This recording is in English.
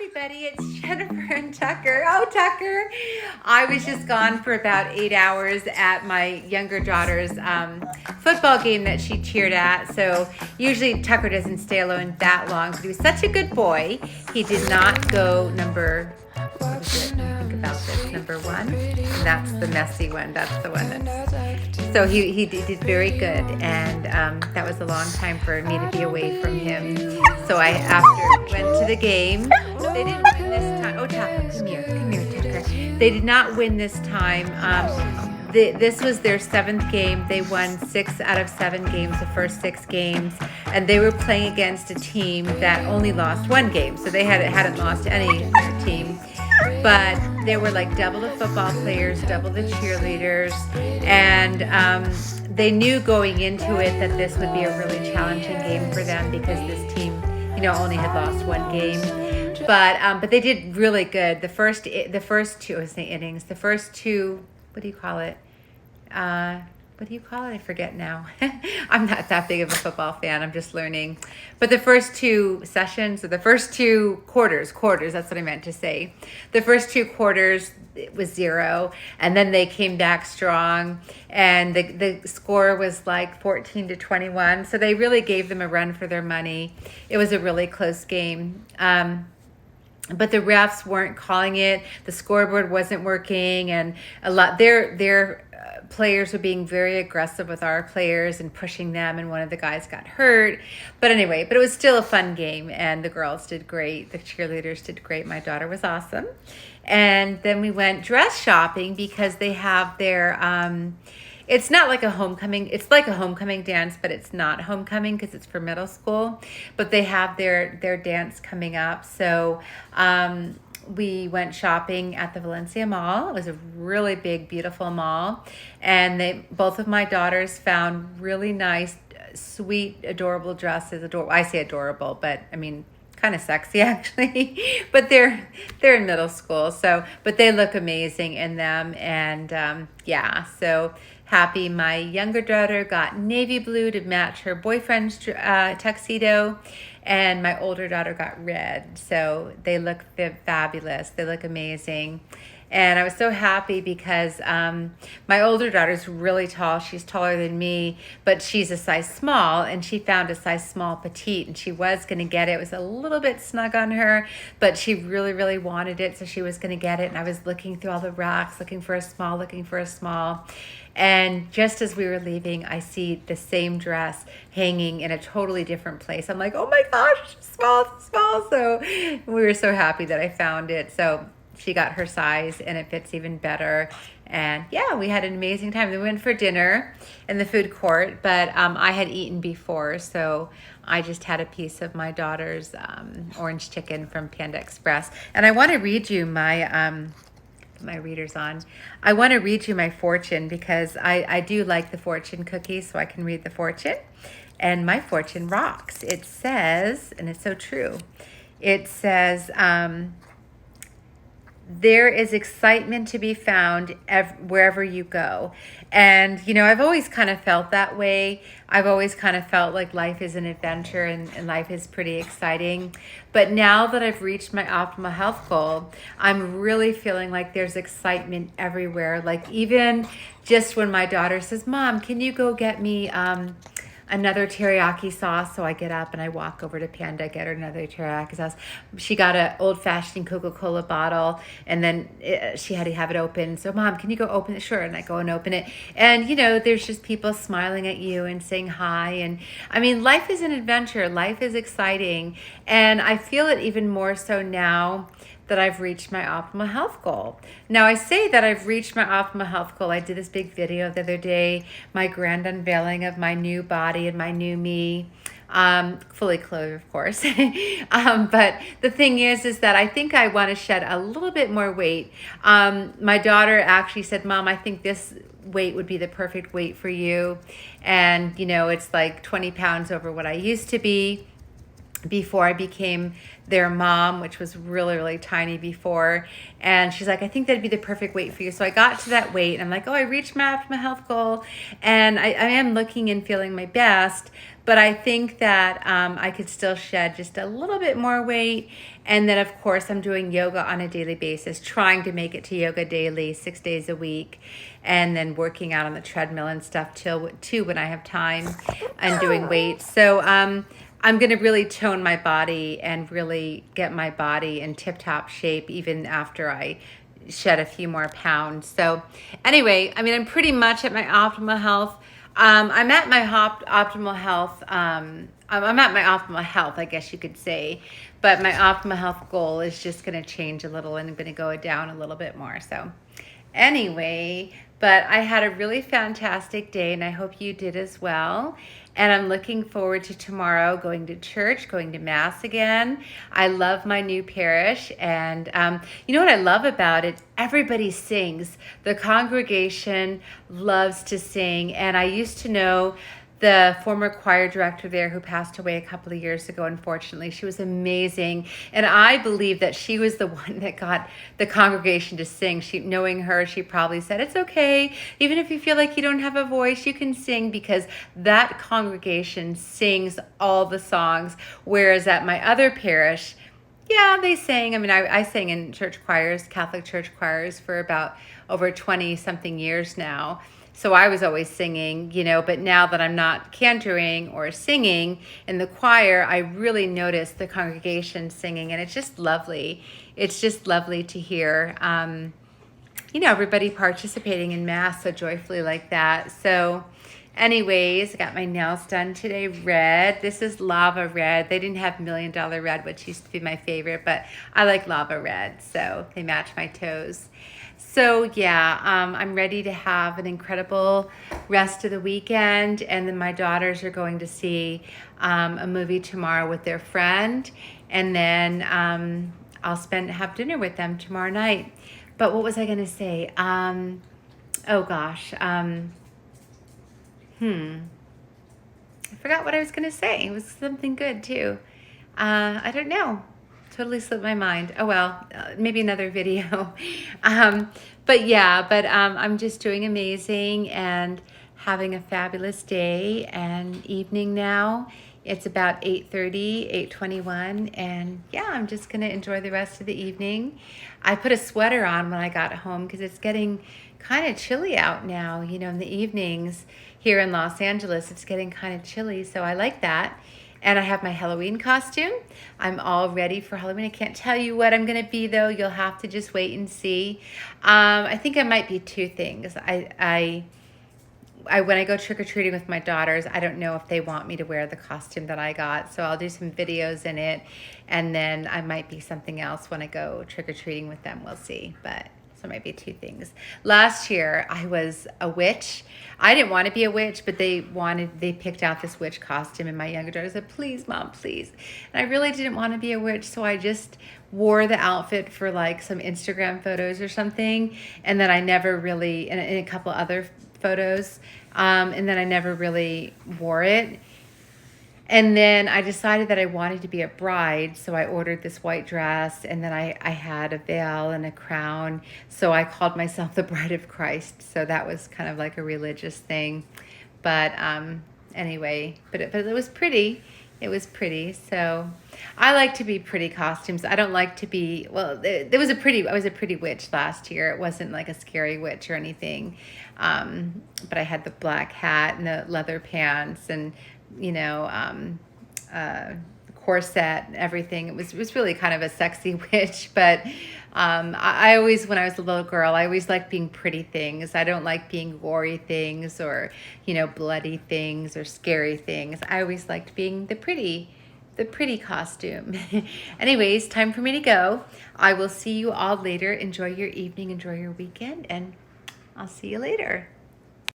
everybody, it's Jennifer and Tucker. Oh, Tucker. I was just gone for about 8 hours at my younger daughter's football game that she cheered at. So usually Tucker doesn't stay alone that long, but he was such a good boy. He did not go number, what was it? Think about this, number one. And that's the messy one. That's the one that's, so he did very good. And that was a long time for me to be away from him. So I, after went to the game, they didn't win this time. Oh, Tucker, come here, Tucker. They did not win this time. This was their 7th game. They won 6 out of 7 games, the first 6 games, and they were playing against a team that only lost 1 game. So they hadn't lost any of their team, but they were like double the football players, double the cheerleaders, and they knew going into it that this would be a really challenging game for them because this team, only had lost 1 game. But they did really good. The first 2, I say innings, the first 2, what do you call it? I forget now. I'm not that big of a football fan. I'm just learning. But the first 2 sessions, or the first 2 quarters, that's what I meant to say. The first 2 quarters, it was 0. And then they came back strong. And the score was like 14-21. So they really gave them a run for their money. It was a really close game. But the refs weren't calling it. The scoreboard wasn't working, and their players were being very aggressive with our players and pushing them, and one of the guys got hurt. But anyway, it was still a fun game, and the girls did great. The cheerleaders did great. My daughter was awesome. And then we went dress shopping because they have their it's not like a homecoming. It's like a homecoming dance, but it's not homecoming because it's for middle school. But they have their dance coming up. So we went shopping at the Valencia Mall. It was a really big, beautiful mall. And both of my daughters found really nice, sweet, adorable dresses. I say adorable, but I mean, kind of sexy actually. But they're in middle school. But they look amazing in them. And so happy. My younger daughter got navy blue to match her boyfriend's tuxedo, and my older daughter got red. So they look fabulous. They look amazing. And I was so happy because my older daughter's really tall. She's taller than me, but she's a size small, and she found a size small petite, and she was going to get it. It was a little bit snug on her, but she really, really wanted it, so she was going to get it. And I was looking through all the racks, looking for a small. And just as we were leaving, I see the same dress hanging in a totally different place. I'm like, oh my gosh, small. So we were so happy that I found it. So she got her size, and it fits even better. And we had an amazing time. We went for dinner in the food court, but I had eaten before, so I just had a piece of my daughter's orange chicken from Panda Express. And I want to read you my readers on. I want to read you my fortune because I do like the fortune cookies, so I can read the fortune. And my fortune rocks. It says, and it's so true, it says, there is excitement to be found wherever you go. And, I've always kind of felt that way. I've always kind of felt like life is an adventure and life is pretty exciting. But now that I've reached my optimal health goal, I'm really feeling like there's excitement everywhere. Like even just when my daughter says, Mom, can you go get me another teriyaki sauce? So I get up and I walk over to Panda, get her another teriyaki sauce. She got an old-fashioned Coca-Cola bottle, and then she had to have it open. So, Mom, can you go open it? Sure. And I go and open it. And, there's just people smiling at you and saying hi. And I mean, life is an adventure. Life is exciting. And I feel it even more so now that I've reached my optimal health goal. Now, I say that I've reached my optimal health goal. I did this big video the other day, my grand unveiling of my new body and my new me, fully clothed, of course. But the thing is that I think I want to shed a little bit more weight. My daughter actually said, Mom, I think this weight would be the perfect weight for you. And, it's like 20 pounds over what I used to be before I became their mom, which was really, really tiny before. And she's like, I think that'd be the perfect weight for you. So I got to that weight, and I'm like, oh, I reached my health goal, and I am looking and feeling my best. but I think that I could still shed just a little bit more weight. And then, of course, I'm doing yoga on a daily basis, trying to make it to yoga daily, 6 days a week, and then working out on the treadmill and stuff too when I have time, and doing weights. So I'm going to really tone my body and really get my body in tip-top shape even after I shed a few more pounds. So anyway, I mean, I'm pretty much at my optimal health. I'm at my optimal health. I'm at my optimal health, I guess you could say. But my optimal health goal is just going to change a little, and I'm going to go down a little bit more. So anyway, but I had a really fantastic day, and I hope you did as well. And I'm looking forward to tomorrow going to church, going to Mass again. I love my new parish. And you know what I love about it? Everybody sings. The congregation loves to sing. And I used to know the former choir director there who passed away a couple of years ago, unfortunately. She was amazing. And I believe that she was the one that got the congregation to sing. Knowing her, she probably said, it's okay. Even if you feel like you don't have a voice, you can sing, because that congregation sings all the songs. Whereas at my other parish, yeah, they sang. I mean, I sang in church choirs, Catholic church choirs, for about over 20 something years now. So I was always singing, but now that I'm not cantoring or singing in the choir, I really notice the congregation singing, and it's just lovely. It's just lovely to hear, everybody participating in Mass so joyfully like that. So anyways, I got my nails done today, red. This is lava red. They didn't have $1 Million Red, which used to be my favorite, but I like lava red, so they match my toes. So yeah, I'm ready to have an incredible rest of the weekend. And then my daughters are going to see a movie tomorrow with their friend. And then I'll have dinner with them tomorrow night. But what was I going to say? Oh gosh. I forgot what I was going to say. It was something good too. I don't know. Totally slipped my mind. Oh well, maybe another video. But I'm just doing amazing and having a fabulous day and evening now. It's about 8:30, 8:21, and yeah, I'm just gonna enjoy the rest of the evening. I put a sweater on when I got home because it's getting kind of chilly out now, in the evenings here in Los Angeles. It's getting kind of chilly, so I like that. And I have my Halloween costume. I'm all ready for Halloween. I can't tell you what I'm going to be, though. You'll have to just wait and see. I think I might be two things. I when I go trick-or-treating with my daughters, I don't know if they want me to wear the costume that I got. So I'll do some videos in it. And then I might be something else when I go trick-or-treating with them. We'll see. But so it might be two things. Last year, I was a witch. I didn't want to be a witch, but they picked out this witch costume, and my younger daughter said, please, Mom, please. And I really didn't want to be a witch, so I just wore the outfit for like some Instagram photos or something, and then I never really, and a couple other photos, and then I never really wore it. And then I decided that I wanted to be a bride, so I ordered this white dress, and then I had a veil and a crown, so I called myself the Bride of Christ. So that was kind of like a religious thing. But anyway, but it was pretty. It was pretty. So I like to be pretty costumes. I don't like to be, well, I was a pretty witch last year. It wasn't like a scary witch or anything. But I had the black hat and the leather pants and corset and everything. It was really kind of a sexy witch, but I always, when I was a little girl, I always liked being pretty things. I don't like being gory things or, bloody things or scary things. I always liked being the pretty costume. Anyways, time for me to go. I will see you all later. Enjoy your evening, enjoy your weekend, and I'll see you later.